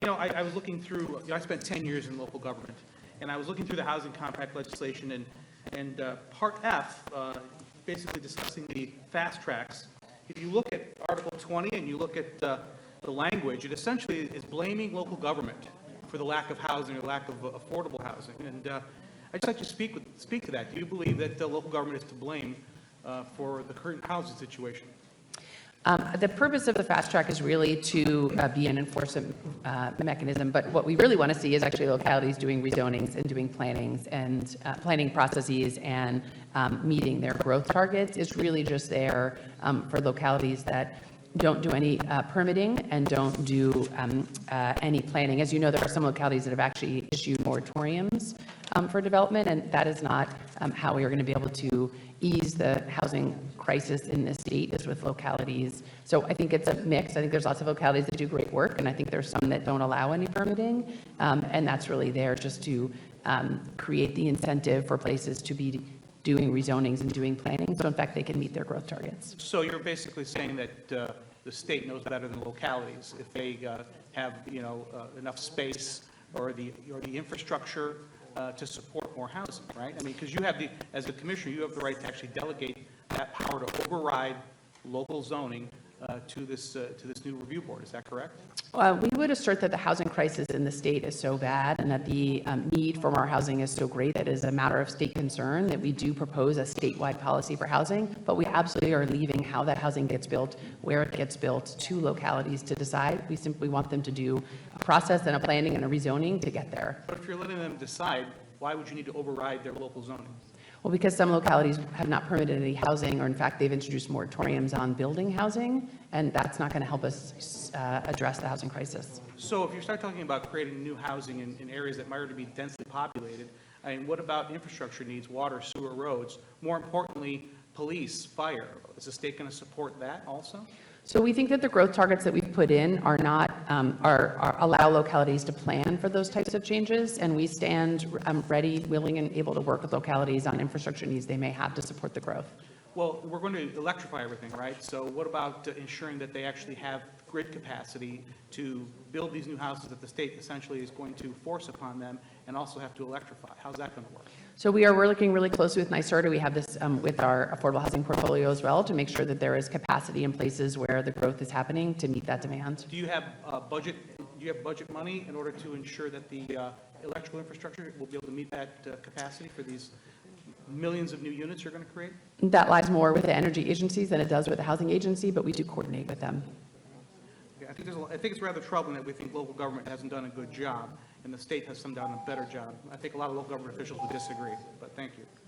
I was looking through, I spent 10 years in local government, and I was looking through the housing compact legislation, and Part F, basically discussing the fast tracks. If you look at Article 20 and you look at the language, it essentially is blaming local government for the lack of housing or lack of affordable housing. And I'd just like to speak to that. Do you believe that the local government is to blame for the current housing situation? The purpose of the fast track is really to be an enforcement mechanism, but what we really want to see is actually localities doing rezonings and doing plannings and planning processes and meeting their growth targets. It's really just there for localities that don't do any permitting and don't do any planning. As you know, there are some localities that have actually issued moratoriums for development, and that is not how we are going to be able to ease the housing crisis in this state, is with localities. So I think it's a mix. I think there's lots of localities that do great work, and I think there's some that don't allow any permitting, and that's really there just to create the incentive for places to be doing rezonings and doing planning, so in fact they can meet their growth targets. So you're basically saying that the state knows better than localities if they have enough space or the infrastructure to support more housing, right? I mean, because you have as a commissioner, you have the right to actually delegate that power to override local zoning to this new review board. Is that correct? We would assert that the housing crisis in the state is so bad and that the need for more housing is so great that it is a matter of state concern that we do propose a statewide policy for housing, but we absolutely are leaving how that housing gets built, where it gets built, to localities to decide. We simply want them to do a process and a planning and a rezoning to get there. But if you're letting them decide, why would you need to override their local zoning? Well, because some localities have not permitted any housing, or in fact, they've introduced moratoriums on building housing, and that's not going to help us address the housing crisis. So if you start talking about creating new housing in areas that might already be densely populated, I mean, what about infrastructure needs, water, sewer, roads? More importantly, police, fire. Is the state going to support that also? So we think that the growth targets that we've put in are not allow localities to plan for those types of changes, and we stand ready, willing, and able to work with localities on infrastructure needs they may have to support the growth. Well, we're going to electrify everything, right? So what about ensuring that they actually have grid capacity to build these new houses that the state essentially is going to force upon them and also have to electrify? How's that going to work? So we're working really closely with NYSERDA. We have this with our affordable housing portfolio as well to make sure that there is capacity in places where the growth is happening to meet that demand. Do you have budget money in order to ensure that the electrical infrastructure will be able to meet that capacity for these millions of new units you're going to create? That lies more with the energy agencies than it does with the housing agency, but we do coordinate with them. I think it's rather troubling that we think local government hasn't done a good job and the state has done a better job. I think a lot of local government officials would disagree, but thank you.